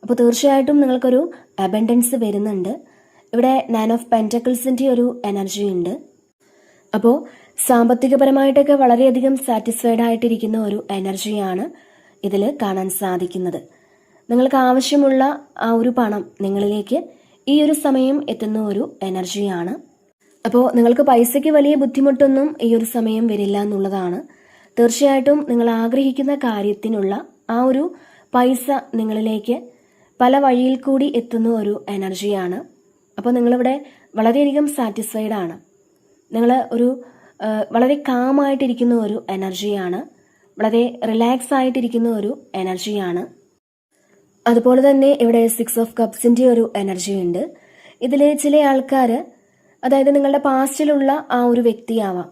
S1: അപ്പോൾ തീർച്ചയായിട്ടും നിങ്ങൾക്കൊരു അബൻഡൻസ് വരുന്നുണ്ട്. ഇവിടെ 9 ഓഫ് പെന്റക്കിൾസിൻ്റെ ഒരു എനർജി ഉണ്ട്. അപ്പോൾ സാമ്പത്തികപരമായിട്ടൊക്കെ വളരെയധികം സാറ്റിസ്ഫൈഡ് ആയിട്ടിരിക്കുന്ന ഒരു എനർജിയാണ് ഇതിൽ കാണാൻ സാധിക്കുന്നത്. നിങ്ങൾക്ക് ആവശ്യമുള്ള ആ ഒരു പണം നിങ്ങളിലേക്ക് ഈ ഒരു സമയം എത്തുന്ന ഒരു എനർജിയാണ്. അപ്പോൾ നിങ്ങൾക്ക് പൈസയ്ക്ക് വലിയ ബുദ്ധിമുട്ടൊന്നും ഈ ഒരു സമയം വരില്ല എന്നുള്ളതാണ്. തീർച്ചയായിട്ടും നിങ്ങൾ ആഗ്രഹിക്കുന്ന കാര്യത്തിനുള്ള ആ ഒരു പൈസ നിങ്ങളിലേക്ക് പല വഴിയിൽ കൂടി എത്തുന്ന ഒരു എനർജിയാണ്. അപ്പോൾ നിങ്ങളിവിടെ വളരെയധികം സാറ്റിസ്ഫൈഡ് ആണ്. നിങ്ങൾ ഒരു വളരെ കാമായിട്ടിരിക്കുന്ന ഒരു എനർജിയാണ്, വളരെ റിലാക്സ് ആയിട്ടിരിക്കുന്ന ഒരു എനർജിയാണ്. അതുപോലെ തന്നെ ഇവിടെ 6 ഓഫ് കപ്സിൻ്റെ ഒരു എനർജി ഉണ്ട്. ഇതിൽ ചില ആൾക്കാർ, അതായത് നിങ്ങളുടെ പാസ്റ്റിലുള്ള ആ ഒരു വ്യക്തിയാവാം,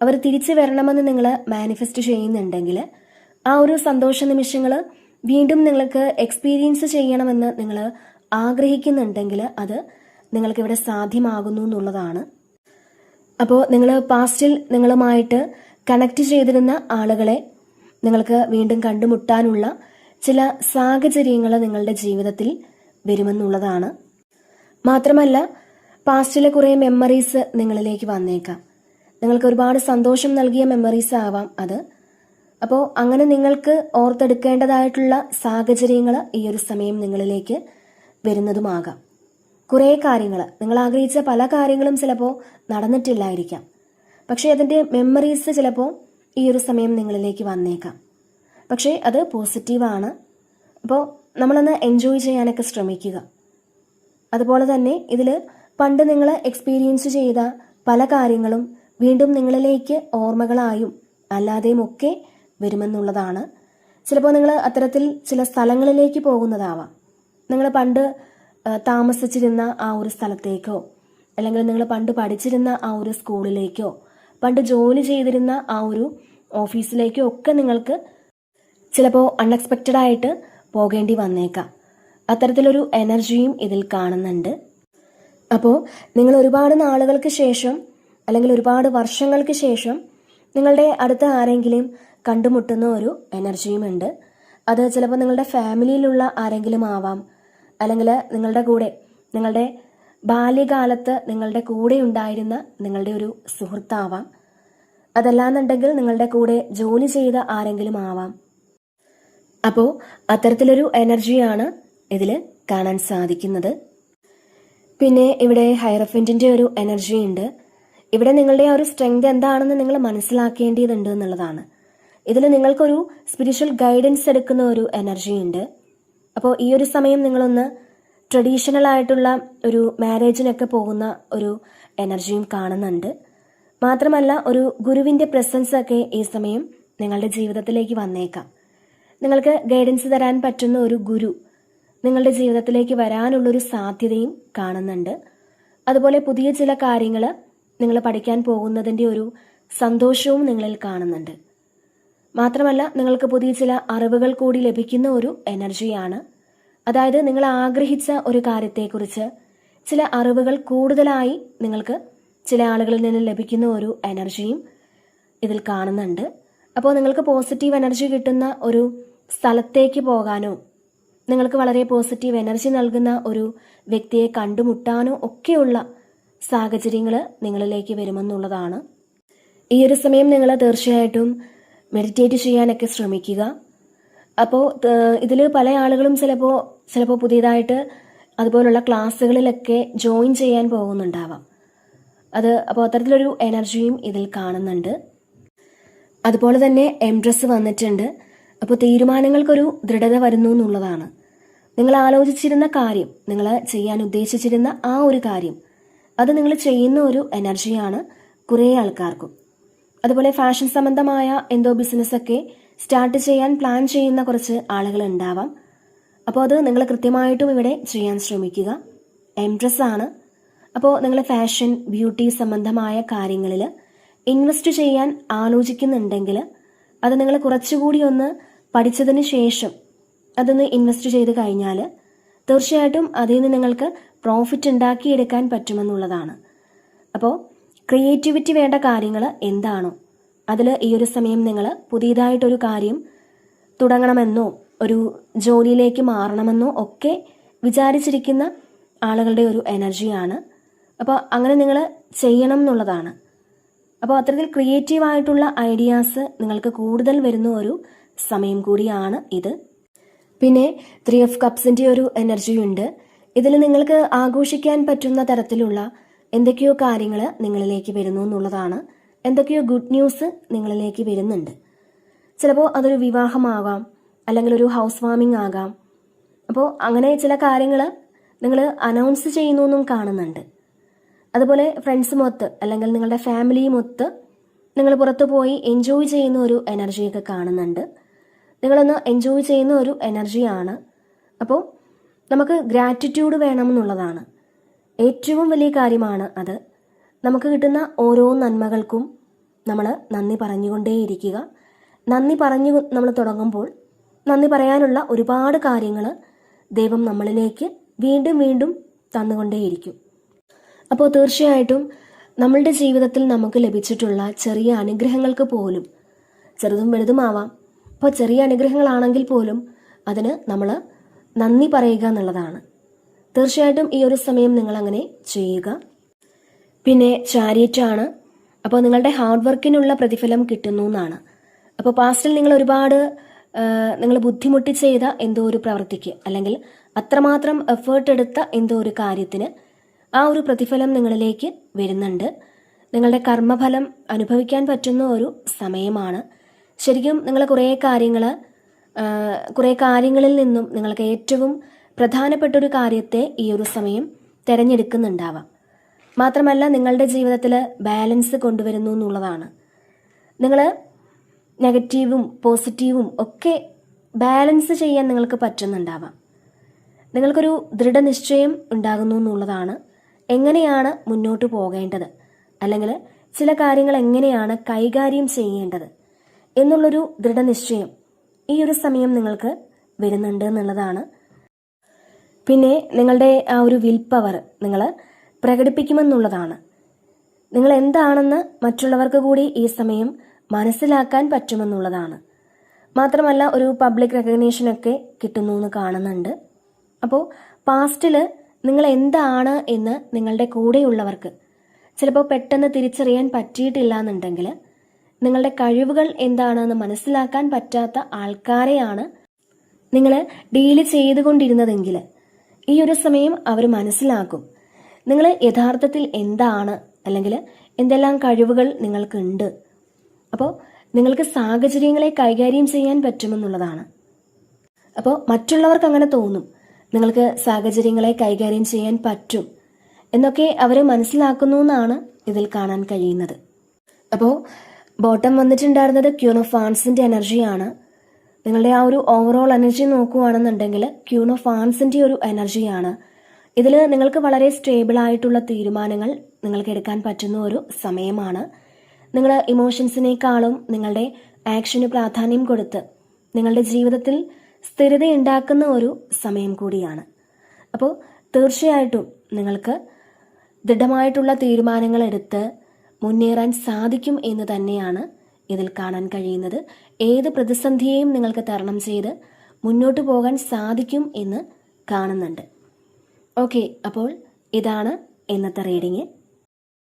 S1: അവർ തിരിച്ചു വരണമെന്ന് നിങ്ങൾ മാനിഫെസ്റ്റ് ചെയ്യുന്നുണ്ടെങ്കിൽ ആ ഒരു സന്തോഷ നിമിഷങ്ങൾ വീണ്ടും നിങ്ങൾക്ക് എക്സ്പീരിയൻസ് ചെയ്യണമെന്ന് നിങ്ങൾ ആഗ്രഹിക്കുന്നുണ്ടെങ്കിൽ അത് നിങ്ങൾക്കിവിടെ സാധ്യമാകുന്നു എന്നുള്ളതാണ്. അപ്പോൾ നിങ്ങൾ പാസ്റ്റിൽ നിങ്ങളുമായിട്ട് കണക്ട് ചെയ്തിരുന്ന ആളുകളെ നിങ്ങൾക്ക് വീണ്ടും കണ്ടുമുട്ടാനുള്ള ചില സാഹചര്യങ്ങൾ നിങ്ങളുടെ ജീവിതത്തിൽ വരുമെന്നുള്ളതാണ്. മാത്രമല്ല പാസ്റ്റിലെ കുറേ മെമ്മറീസ് നിങ്ങളിലേക്ക് വന്നേക്കാം. നിങ്ങൾക്ക് ഒരുപാട് സന്തോഷം നൽകിയ മെമ്മറീസ് ആവാം അത്. അപ്പോൾ അങ്ങനെ നിങ്ങൾക്ക് ഓർത്തെടുക്കേണ്ടതായിട്ടുള്ള സാഹചര്യങ്ങൾ ഈ ഒരു സമയം നിങ്ങളിലേക്ക് വരുന്നതുമാകാം. കുറേ കാര്യങ്ങൾ, നിങ്ങൾ ആഗ്രഹിച്ച പല കാര്യങ്ങളും ചിലപ്പോൾ നടന്നിട്ടില്ലായിരിക്കാം. പക്ഷേ അതിൻ്റെ മെമ്മറീസ് ചിലപ്പോൾ ഈ ഒരു സമയം നിങ്ങളിലേക്ക് വന്നേക്കാം. പക്ഷേ അത് പോസിറ്റീവാണ്. അപ്പോൾ നമ്മളൊന്ന് എൻജോയ് ചെയ്യാനൊക്കെ ശ്രമിക്കുക. അതുപോലെ തന്നെ ഇതിൽ പണ്ട് നിങ്ങൾ എക്സ്പീരിയൻസ് ചെയ്ത പല കാര്യങ്ങളും വീണ്ടും നിങ്ങളിലേക്ക് ഓർമ്മകളായും അല്ലാതെയും ഒക്കെ വരുമെന്നുള്ളതാണ്. ചിലപ്പോൾ നിങ്ങൾ അത്തരത്തിൽ ചില സ്ഥലങ്ങളിലേക്ക് പോകുന്നതാവാം. നിങ്ങൾ പണ്ട് താമസിച്ചിരുന്ന ആ ഒരു സ്ഥലത്തേക്കോ, അല്ലെങ്കിൽ നിങ്ങൾ പണ്ട് പഠിച്ചിരുന്ന ആ ഒരു സ്കൂളിലേക്കോ, പണ്ട് ജോലി ചെയ്തിരുന്ന ആ ഒരു ഓഫീസിലേക്കോ ഒക്കെ നിങ്ങൾക്ക് ചിലപ്പോൾ അൺഎക്സ്പെക്റ്റഡ് ആയിട്ട് പോകേണ്ടി വന്നേക്കാം. അത്തരത്തിലൊരു എനർജിയും ഇതിൽ കാണുന്നുണ്ട്. അപ്പോൾ നിങ്ങൾ ഒരുപാട് നാളുകൾക്ക് ശേഷം അല്ലെങ്കിൽ ഒരുപാട് വർഷങ്ങൾക്ക് ശേഷം നിങ്ങളുടെ അടുത്ത ആരെങ്കിലും കണ്ടുമുട്ടുന്ന ഒരു എനർജിയുമുണ്ട്. അത് ചിലപ്പോൾ നിങ്ങളുടെ ഫാമിലിയിലുള്ള ആരെങ്കിലും ആവാം, അല്ലെങ്കിൽ നിങ്ങളുടെ കൂടെ, നിങ്ങളുടെ ബാല്യകാലത്ത് നിങ്ങളുടെ കൂടെ ഉണ്ടായിരുന്ന നിങ്ങളുടെ ഒരു സുഹൃത്താവാം. അതല്ലാന്നുണ്ടെങ്കിൽ നിങ്ങളുടെ കൂടെ ജോലി ചെയ്ത ആരെങ്കിലും ആവാം. അപ്പോൾ അത്തരത്തിലൊരു എനർജിയാണ് ഇതിൽ കാണാൻ സാധിക്കുന്നത്. പിന്നെ ഇവിടെ ഹൈറഫൻറ്റിൻ്റെ ഒരു എനർജി ഉണ്ട്. ഇവിടെ നിങ്ങളുടെ ആ ഒരു സ്ട്രെങ്ത് എന്താണെന്ന് നിങ്ങൾ മനസ്സിലാക്കേണ്ടതുണ്ട് എന്നുള്ളതാണ്. ഇതിൽ നിങ്ങൾക്കൊരു സ്പിരിച്വൽ ഗൈഡൻസ് എടുക്കുന്ന ഒരു എനർജി ഉണ്ട്. അപ്പോൾ ഈ ഒരു സമയം നിങ്ങളൊന്ന് ട്രഡീഷണൽ ആയിട്ടുള്ള ഒരു മാരേജിനൊക്കെ പോകുന്ന ഒരു എനർജിയും കാണുന്നുണ്ട്. മാത്രമല്ല ഒരു ഗുരുവിൻ്റെ പ്രസൻസ് ഒക്കെ ഈ സമയം നിങ്ങളുടെ ജീവിതത്തിലേക്ക് വന്നേക്കാം. നിങ്ങൾക്ക് ഗൈഡൻസ് തരാൻ പറ്റുന്ന ഒരു ഗുരു നിങ്ങളുടെ ജീവിതത്തിലേക്ക് വരാനുള്ളൊരു സാധ്യതയും കാണുന്നുണ്ട്. അതുപോലെ പുതിയ ചില കാര്യങ്ങൾ നിങ്ങൾ പഠിക്കാൻ പോകുന്നതിൻ്റെ ഒരു സന്തോഷവും നിങ്ങളിൽ കാണുന്നുണ്ട്. മാത്രമല്ല നിങ്ങൾക്ക് പുതിയ ചില അറിവുകൾ കൂടി ലഭിക്കുന്ന ഒരു എനർജിയാണ്. അതായത് നിങ്ങൾ ആഗ്രഹിച്ച ഒരു കാര്യത്തെക്കുറിച്ച് ചില അറിവുകൾ കൂടുതലായി നിങ്ങൾക്ക് ചില ആളുകളിൽ നിന്ന് ലഭിക്കുന്ന ഒരു എനർജിയും ഇതിൽ കാണുന്നുണ്ട്. അപ്പോൾ നിങ്ങൾക്ക് പോസിറ്റീവ് എനർജി കിട്ടുന്ന ഒരു സ്ഥലത്തേക്ക് പോകാനോ, നിങ്ങൾക്ക് വളരെ പോസിറ്റീവ് എനർജി നൽകുന്ന ഒരു വ്യക്തിയെ കണ്ടുമുട്ടാനോ ഒക്കെയുള്ള സാഹചര്യങ്ങൾ നിങ്ങളിലേക്ക് വരുമെന്നുള്ളതാണ്. ഈ ഒരു സമയം നിങ്ങൾ തീർച്ചയായിട്ടും മെഡിറ്റേറ്റ് ചെയ്യാനൊക്കെ ശ്രമിക്കുക. അപ്പോൾ ഇതിൽ പല ആളുകളും ചിലപ്പോൾ പുതിയതായിട്ട് അതുപോലുള്ള ക്ലാസ്സുകളിലൊക്കെ ജോയിൻ ചെയ്യാൻ പോകുന്നുണ്ടാവാം. അപ്പോൾ അത്തരത്തിലൊരു എനർജിയും ഇതിൽ കാണുന്നുണ്ട്. അതുപോലെ തന്നെ എംപ്രസ് വന്നിട്ടുണ്ട്. അപ്പോൾ തീരുമാനങ്ങൾക്കൊരു ദൃഢത വരുന്നു എന്നുള്ളതാണ്. നിങ്ങൾ ആലോചിച്ചിരുന്ന കാര്യം, നിങ്ങൾ ചെയ്യാൻ ഉദ്ദേശിച്ചിരുന്ന ആ ഒരു കാര്യം, അത് നിങ്ങൾ ചെയ്യുന്ന ഒരു എനർജിയാണ് കുറേ ആൾക്കാർക്കും. അതുപോലെ ഫാഷൻ സംബന്ധമായ എന്തോ ബിസിനസ്സൊക്കെ സ്റ്റാർട്ട് ചെയ്യാൻ പ്ലാൻ ചെയ്യുന്ന കുറച്ച് ആളുകൾ ഉണ്ടാവാം. അപ്പോൾ അത് നിങ്ങൾ കൃത്യമായിട്ടും ഇവിടെ ചെയ്യാൻ ശ്രമിക്കുക. എംപ്രസ് ആണ്. അപ്പോൾ നിങ്ങൾ ഫാഷൻ, ബ്യൂട്ടി സംബന്ധമായ കാര്യങ്ങളിൽ ഇൻവെസ്റ്റ് ചെയ്യാൻ ആലോചിക്കുന്നുണ്ടെങ്കിൽ അത് നിങ്ങൾ കുറച്ചുകൂടി ഒന്ന് പഠിച്ചതിന് ശേഷം അതൊന്ന് ഇൻവെസ്റ്റ് ചെയ്ത് കഴിഞ്ഞാൽ തീർച്ചയായിട്ടും അതിൽ നിന്ന് നിങ്ങൾക്ക് പ്രോഫിറ്റ് ഉണ്ടാക്കിയെടുക്കാൻ പറ്റുമെന്നുള്ളതാണ്. അപ്പോൾ ക്രിയേറ്റിവിറ്റി വേണ്ട കാര്യങ്ങൾ എന്താണോ അതിൽ ഈ ഒരു സമയം നിങ്ങൾ പുതിയതായിട്ടൊരു കാര്യം തുടങ്ങണമെന്നോ ഒരു ജോലിയിലേക്ക് മാറണമെന്നോ ഒക്കെ വിചാരിച്ചിരിക്കുന്ന ആളുകളുടെ ഒരു എനർജിയാണ്. അപ്പോൾ അങ്ങനെ നിങ്ങൾ ചെയ്യണം എന്നുള്ളതാണ്. അപ്പോൾ അത്തരത്തിൽ ക്രിയേറ്റീവായിട്ടുള്ള ഐഡിയാസ് നിങ്ങൾക്ക് കൂടുതൽ വരുന്ന ഒരു സമയം കൂടിയാണ് ഇത്. പിന്നെ 3 of Cupsൻ്റെ ഒരു എനർജിയുണ്ട്. ഇതിൽ നിങ്ങൾക്ക് ആഘോഷിക്കാൻ പറ്റുന്ന തരത്തിലുള്ള എന്തൊക്കെയോ കാര്യങ്ങൾ നിങ്ങളിലേക്ക് വരുന്നു എന്നുള്ളതാണ്. എന്തൊക്കെയോ ഗുഡ് ന്യൂസ് നിങ്ങളിലേക്ക് വരുന്നുണ്ട്. ചിലപ്പോൾ അതൊരു വിവാഹമാകാം, അല്ലെങ്കിൽ ഒരു ഹൗസ് വാമിംഗ് ആകാം. അപ്പോൾ അങ്ങനെ ചില കാര്യങ്ങൾ നിങ്ങൾ അനൗൺസ് ചെയ്യുന്നു എന്നും കാണുന്നുണ്ട്. അതുപോലെ ഫ്രണ്ട്സുമൊത്ത് അല്ലെങ്കിൽ നിങ്ങളുടെ ഫാമിലിയുമൊത്ത് നിങ്ങൾ പുറത്തു പോയി എൻജോയ് ചെയ്യുന്ന ഒരു എനർജിയൊക്കെ കാണുന്നുണ്ട്. നിങ്ങളൊന്ന് എൻജോയ് ചെയ്യുന്ന ഒരു എനർജിയാണ്. അപ്പോൾ നമുക്ക് ഗ്രാറ്റിറ്റ്യൂഡ് വേണമെന്നുള്ളതാണ്. ഏറ്റവും വലിയ കാര്യമാണ് അത്. നമുക്ക് കിട്ടുന്ന ഓരോ നന്മകൾക്കും നമ്മൾ നന്ദി പറഞ്ഞുകൊണ്ടേയിരിക്കുക. നന്ദി പറഞ്ഞു നമ്മൾ തുടങ്ങുമ്പോൾ നന്ദി പറയാനുള്ള ഒരുപാട് കാര്യങ്ങൾ ദൈവം നമ്മളിലേക്ക് വീണ്ടും വീണ്ടും തന്നുകൊണ്ടേയിരിക്കും. അപ്പോൾ തീർച്ചയായിട്ടും നമ്മളുടെ ജീവിതത്തിൽ നമുക്ക് ലഭിച്ചിട്ടുള്ള ചെറിയ അനുഗ്രഹങ്ങൾക്ക് പോലും, ചെറുതും വലുതുമാവാം, അപ്പോൾ ചെറിയ അനുഗ്രഹങ്ങളാണെങ്കിൽ പോലും അതിന് നമ്മൾ നന്ദി പറയുക എന്നുള്ളതാണ്. തീർച്ചയായിട്ടും ഈ ഒരു സമയം നിങ്ങളങ്ങനെ ചെയ്യുക. പിന്നെ ചാരിയറ്റാണ്. അപ്പോൾ നിങ്ങളുടെ ഹാർഡ് വർക്കിനുള്ള പ്രതിഫലം കിട്ടുന്നു എന്നാണ്. അപ്പോൾ പാസ്റ്റിൽ നിങ്ങൾ ഒരുപാട് നിങ്ങൾ ബുദ്ധിമുട്ടി ചെയ്ത എന്തോ ഒരു പ്രവൃത്തിക്ക് അല്ലെങ്കിൽ അത്രമാത്രം എഫേർട്ട് എടുത്ത എന്തോ ഒരു കാര്യത്തിന് ആ ഒരു പ്രതിഫലം നിങ്ങളിലേക്ക് വരുന്നുണ്ട്. നിങ്ങളുടെ കർമ്മഫലം അനുഭവിക്കാൻ പറ്റുന്ന ഒരു സമയമാണ്. ശരിക്കും നിങ്ങൾ കുറേ കാര്യങ്ങളിൽ നിന്നും നിങ്ങൾക്ക് ഏറ്റവും പ്രധാനപ്പെട്ട ഒരു കാര്യത്തെ ഈ ഒരു സമയം തിരഞ്ഞെടുക്കുന്നുണ്ടാവാം. മാത്രമല്ല നിങ്ങളുടെ ജീവിതത്തിൽ ബാലൻസ് കൊണ്ടുവരുന്നു എന്നുള്ളതാണ്. നിങ്ങൾ നെഗറ്റീവും പോസിറ്റീവും ഒക്കെ ബാലൻസ് ചെയ്യാൻ നിങ്ങൾക്ക് പറ്റുന്നുണ്ടാവാം. നിങ്ങൾക്കൊരു ദൃഢനിശ്ചയം ഉണ്ടാകുന്നു എന്നുള്ളതാണ്. എങ്ങനെയാണ് മുന്നോട്ട് പോകേണ്ടത്, അല്ലെങ്കിൽ ചില കാര്യങ്ങൾ എങ്ങനെയാണ് കൈകാര്യം ചെയ്യേണ്ടത് എന്നുള്ളൊരു ദൃഢനിശ്ചയം ഈ ഒരു സമയം നിങ്ങൾക്ക് വരുന്നുണ്ട് എന്നുള്ളതാണ്. പിന്നെ നിങ്ങളുടെ ആ ഒരു വിൽ പവർ നിങ്ങൾ പ്രകടിപ്പിക്കുമെന്നുള്ളതാണ്. നിങ്ങൾ എന്താണെന്ന് മറ്റുള്ളവർക്ക് കൂടി ഈ സമയം മനസ്സിലാക്കാൻ പറ്റുമെന്നുള്ളതാണ്. മാത്രമല്ല ഒരു പബ്ലിക് റെക്കഗ്നീഷനൊക്കെ കിട്ടുന്നു എന്ന് കാണുന്നുണ്ട്. അപ്പോൾ പാസ്റ്റിൽ നിങ്ങൾ എന്താണ് എന്ന് നിങ്ങളുടെ കൂടെയുള്ളവർക്ക് ചിലപ്പോൾ പെട്ടെന്ന് തിരിച്ചറിയാൻ പറ്റിയിട്ടില്ല എന്നുണ്ടെങ്കിൽ, നിങ്ങളുടെ കഴിവുകൾ എന്താണെന്ന് മനസ്സിലാക്കാൻ പറ്റാത്ത ആൾക്കാരെയാണ് നിങ്ങൾ ഡീല് ചെയ്തുകൊണ്ടിരുന്നതെങ്കിൽ ഈ ഒരു സമയം അവർ മനസ്സിലാക്കും നിങ്ങൾ യഥാർത്ഥത്തിൽ എന്താണ്, അല്ലെങ്കിൽ എന്തെല്ലാം കഴിവുകൾ നിങ്ങൾക്കുണ്ട്. അപ്പോൾ നിങ്ങൾക്ക് സാഹചര്യങ്ങളെ കൈകാര്യം ചെയ്യാൻ പറ്റുമെന്നുള്ളതാണ്. അപ്പോൾ മറ്റുള്ളവർക്ക് അങ്ങനെ തോന്നും, നിങ്ങൾക്ക് സാഹചര്യങ്ങളെ കൈകാര്യം ചെയ്യാൻ പറ്റും എന്നൊക്കെ അവർ മനസ്സിലാക്കുന്നു എന്നാണ് ഇതിൽ കാണാൻ കഴിയുന്നത്. അപ്പോൾ ബോട്ടം വന്നിട്ടുണ്ടായിരുന്നത് ക്യൂൺ ഓഫ് വാൻസിൻ്റെ എനർജിയാണ്. നിങ്ങളുടെ ആ ഒരു ഓവറോൾ എനർജി നോക്കുകയാണെന്നുണ്ടെങ്കിൽ ക്യൂൺ ഓഫ് വാൻസിൻ്റെ ഒരു എനർജിയാണ്. ഇതിൽ നിങ്ങൾക്ക് വളരെ സ്റ്റേബിൾ ആയിട്ടുള്ള തീരുമാനങ്ങൾ നിങ്ങൾക്ക് എടുക്കാൻ പറ്റുന്ന ഒരു സമയമാണ്. നിങ്ങൾ ഇമോഷൻസിനേക്കാളും നിങ്ങളുടെ ആക്ഷന് പ്രാധാന്യം കൊടുത്ത് നിങ്ങളുടെ ജീവിതത്തിൽ സ്ഥിരത ഉണ്ടാക്കുന്ന ഒരു സമയം കൂടിയാണ്. അപ്പോൾ തീർച്ചയായിട്ടും നിങ്ങൾക്ക് ദൃഢമായിട്ടുള്ള തീരുമാനങ്ങൾ എടുത്ത് മുന്നേറാൻ സാധിക്കും എന്ന് തന്നെയാണ് ഇതിൽ കാണാൻ കഴിയുന്നത്. ഏത് പ്രതിസന്ധിയെയും നിങ്ങൾക്ക് തരണം ചെയ്ത് മുന്നോട്ട് പോകാൻ സാധിക്കും എന്ന് കാണുന്നുണ്ട്. ഓക്കെ, അപ്പോൾ ഇതാണ് ഇന്നത്തെ റീഡിങ്.